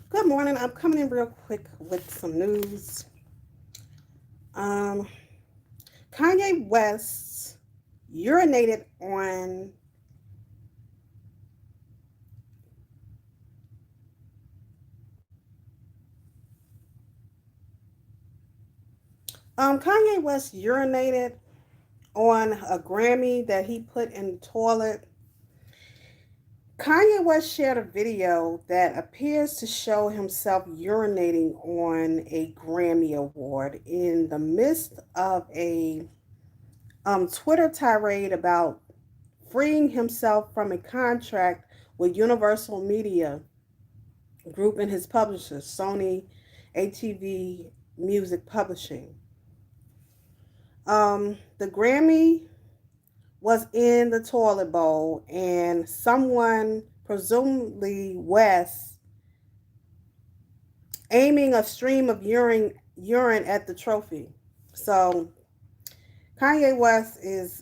Good morning. I'm coming in real quick with some news. Um, Kanye West urinated on. Kanye West urinated on a Grammy that he put in the toilet. Kanye West shared a video that appears to show himself urinating on a Grammy award in the midst of a Twitter tirade about freeing himself from a contract with Universal Media Group and his publishers, Sony ATV Music Publishing. The Grammy was in the toilet bowl, and someone, presumably West, aiming a stream of urine at the trophy. So Kanye West is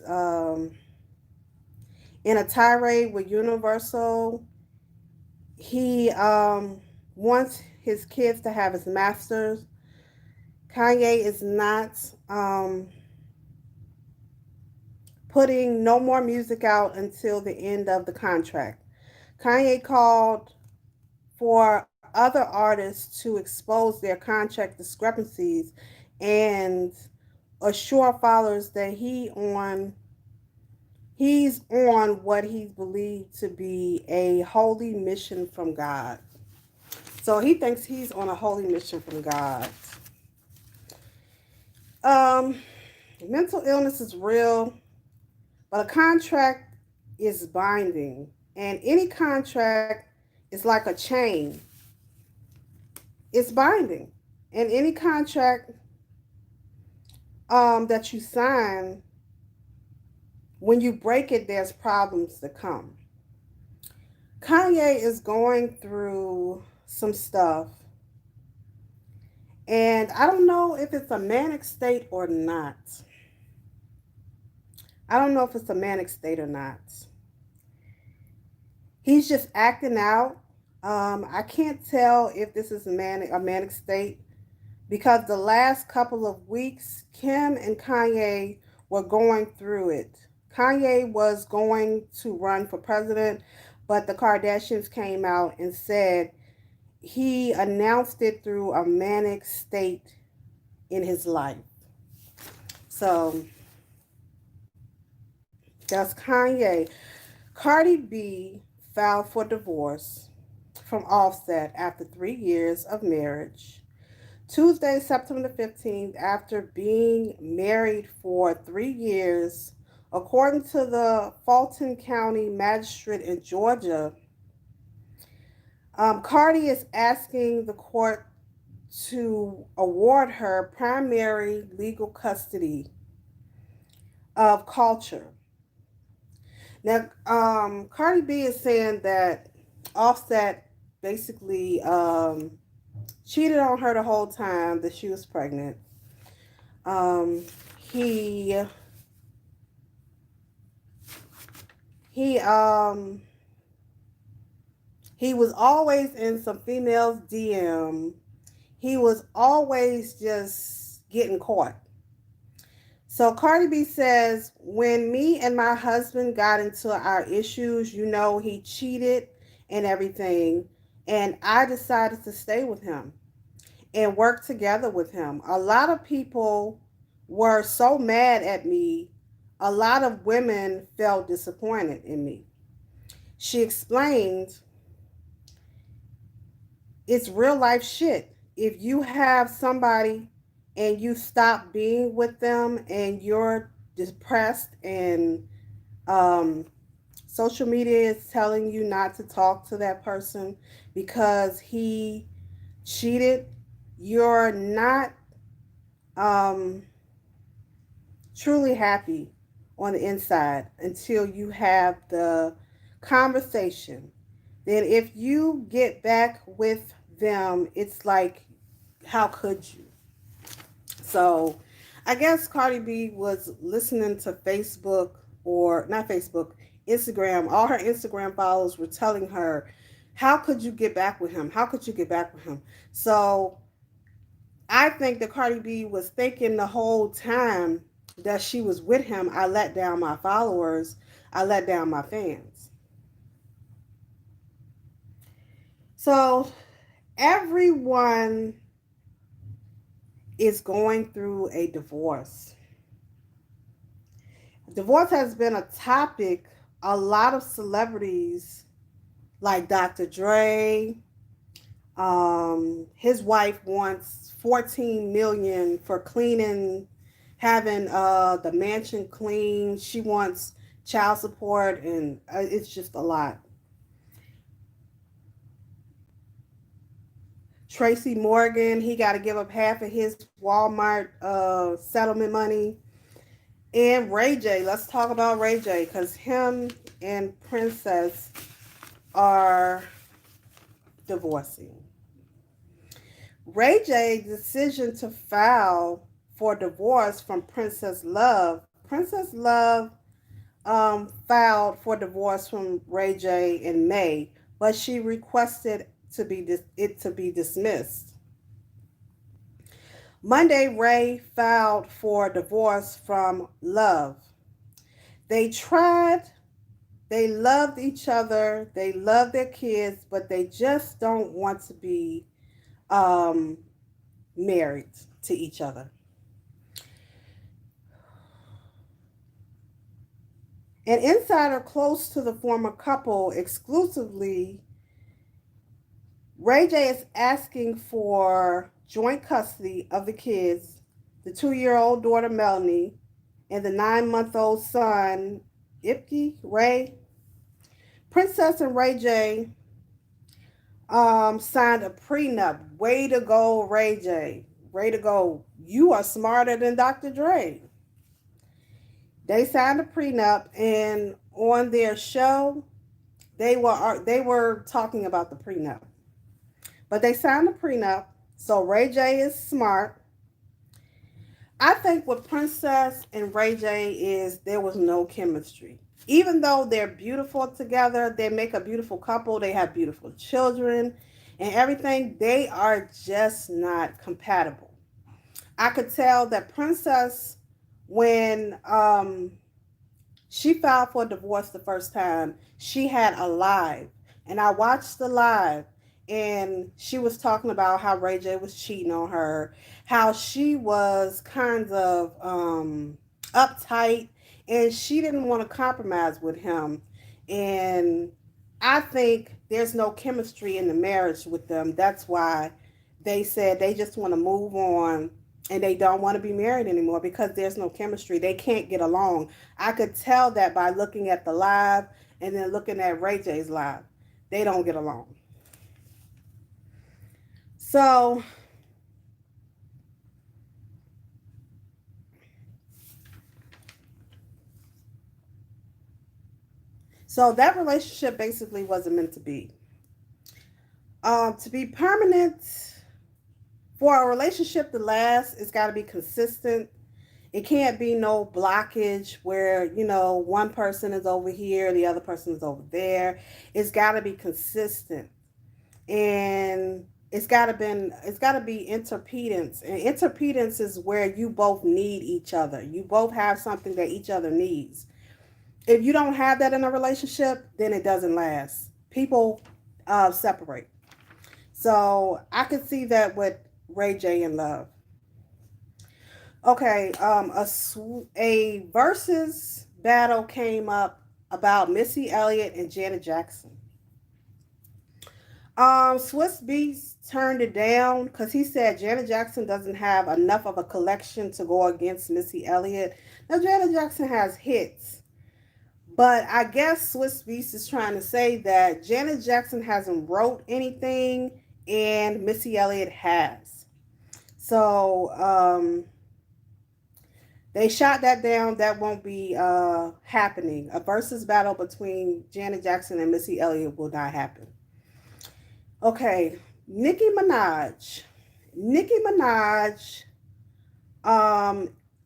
in a tirade with Universal. He wants his kids to have his masters. Kanye is not putting no more music out until the end of the contract. Kanye called for other artists to expose their contract discrepancies and assure followers that he's on what he believed to be a holy mission from God. So he thinks he's on a holy mission from God. Um, Mental illness is real, but a contract is binding, and any contract is like a chain. It's binding, and any contract that you sign, when you break it, there's problems that come. Kanye is going through some stuff, and I don't know if it's a manic state or not. I don't know if it's a manic state or not. He's just acting out. I can't tell if this is a manic state because the last couple of weeks, Kim and Kanye were going through it. Kanye was going to run for president, but the Kardashians came out and said he announced it through a manic state in his life. So that's Kanye. Cardi B filed for divorce from Offset after 3 years of marriage. Tuesday, September 15th, after being married for 3 years, according to the Fulton County Magistrate in Georgia, Cardi is asking the court to award her primary legal custody of culture. Now, Cardi B is saying that Offset basically cheated on her the whole time that she was pregnant. Um, he he um he was always in some female's DM. He was always just getting caught. So Cardi B says, when me and my husband got into our issues, he cheated and everything, and I decided to stay with him and work together with him. A lot of people were so mad at me. A lot of women felt disappointed in me. She explained, it's real life shit. If you have somebody and you stop being with them and you're depressed and um, social media is telling you not to talk to that person because he cheated, you're not um, truly happy on the inside until you have the conversation. Then, if you get back with them, it's like, how could you? So, I guess Cardi B was listening to Facebook, or not Facebook, Instagram. All her Instagram followers were telling her, How could you get back with him? How could you get back with him? So I think that Cardi B was thinking the whole time that she was with him, I let down my followers, I let down my fans. So everyone is going through a divorce. Divorce has been a topic. A lot of celebrities like Dr. Dre, his wife wants 14 million for cleaning, having the mansion clean. She wants child support, and it's just a lot. Tracy Morgan, he got to give up half of his Walmart settlement money. And Ray J, let's talk about Ray J, because him and Princess are divorcing. Ray J's decision to file for divorce from Princess Love. Princess Love filed for divorce from Ray J in May, but she requested it to be dismissed. Monday, Ray filed for divorce from Love. They tried, they loved each other, they love their kids, but they just don't want to be um, married to each other. An insider close to the former couple exclusively, Ray J is asking for joint custody of the kids, the 2-year-old daughter Melanie and the 9-month-old son Ipke Ray. Princess and Ray J signed a prenup. Way to go, Ray J. Way to go. You are smarter than Dr. Dre. They signed a prenup, and on their show, they were talking about the prenup. But they signed a prenup, so Ray J is smart. I think what Princess and Ray J is there was no chemistry. Even though they're beautiful together, they make a beautiful couple, they have beautiful children and everything, they are just not compatible. I could tell that Princess, when she filed for divorce the first time, she had a live. And I watched the live, and she was talking about how Ray J was cheating on her, how she was kind of uptight, and she didn't want to compromise with him. And I think there's no chemistry in the marriage with them. That's why they said they just want to move on and they don't want to be married anymore because there's no chemistry. They can't get along. I could tell that by looking at the live and then looking at Ray J's live. They don't get along. So, so that relationship basically wasn't meant to be. To be permanent, for a relationship to last, it's got to be consistent. It can't be no blockage where, one person is over here, the other person is over there. It's got to be consistent. And it's got to be interpedance. And interpedance is where you both need each other. You both have something that each other needs. If you don't have that in a relationship, then it doesn't last. People separate. So I could see that with Ray J and Love. Okay, a versus battle came up about Missy Elliott and Janet Jackson. Swiss Beats turned it down because he said Janet Jackson doesn't have enough of a collection to go against Missy Elliott. Now Janet Jackson has hits, but I guess Swiss Beats is trying to say that Janet Jackson hasn't wrote anything and Missy Elliott has. So they shot that down. That won't be happening. A versus battle between Janet Jackson and Missy Elliott will not happen. Okay, Nicki Minaj. Nicki Minaj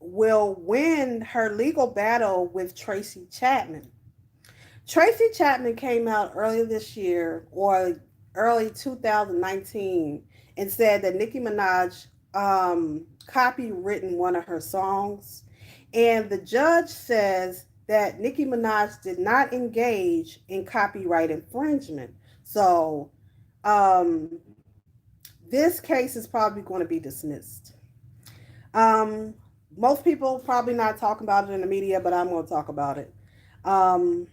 will win her legal battle with Tracy Chapman. Tracy Chapman came out earlier this year or early 2019 and said that Nicki Minaj copywritten one of her songs. And the judge says that Nicki Minaj did not engage in copyright infringement. So um, this case is probably going to be dismissed. Um, Most people probably not talking about it in the media, but I'm going to talk about it. Um,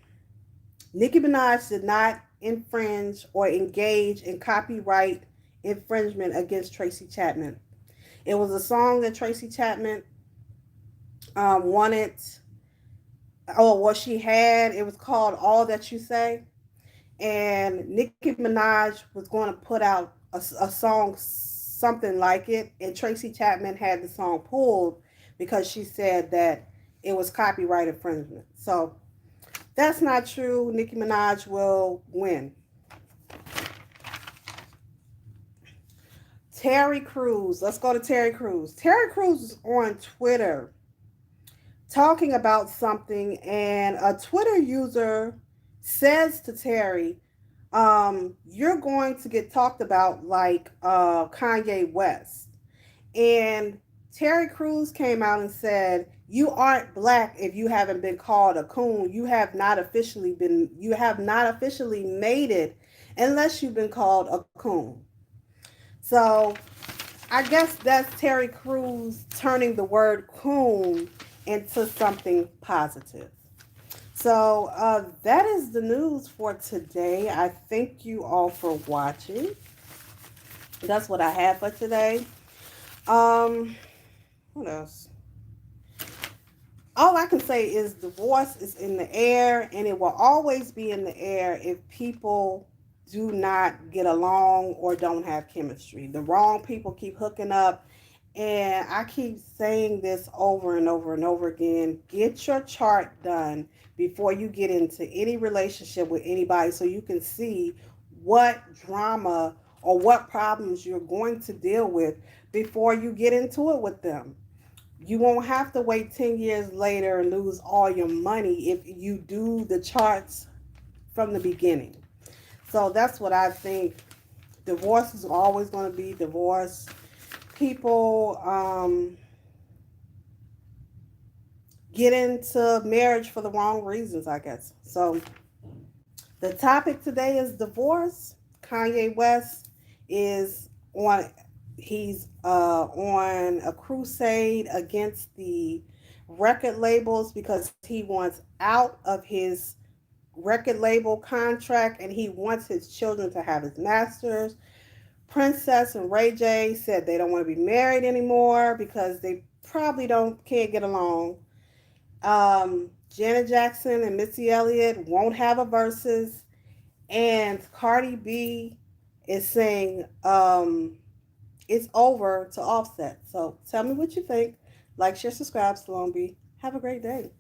Nicki Minaj did not infringe or engage in copyright infringement against Tracy Chapman. It was a song that Tracy Chapman wanted, or what she had. It was called All That You Say. And Nicki Minaj was going to put out a song, something like it. And Tracy Chapman had the song pulled because she said that it was copyright infringement. So that's not true. Nicki Minaj will win. Terry Crews. Let's go to Terry Crews. Terry Crews is on Twitter talking about something, and a Twitter user says to Terry, you're going to get talked about like Kanye West. And Terry Crews came out and said, "You aren't black if you haven't been called a coon. You have not officially made it unless you've been called a coon." So I guess that's Terry Crews turning the word coon into something positive. So that is the news for today. I thank you all for watching. That's what I have for today. Um, what else? All I can say is divorce is in the air, and it will always be in the air if people do not get along or don't have chemistry. The wrong people keep hooking up, and I keep saying this over and over and over again. Get your chart done before you get into any relationship with anybody so you can see what drama or what problems you're going to deal with before you get into it with them. You won't have to wait 10 years later and lose all your money if you do the charts from the beginning. So that's what I think. Divorce is always going to be divorce. People get into marriage for the wrong reasons, I guess. So the topic today is divorce. Kanye West is on he's on a crusade against the record labels because he wants out of his record label contract and he wants his children to have his masters. Princess and Ray J said they don't want to be married anymore because they probably don't can't get along. Janet Jackson and Missy Elliott won't have a versus, and Cardi B is saying it's over to Offset. So tell me what you think. Like, share, subscribe, Salome. Have a great day.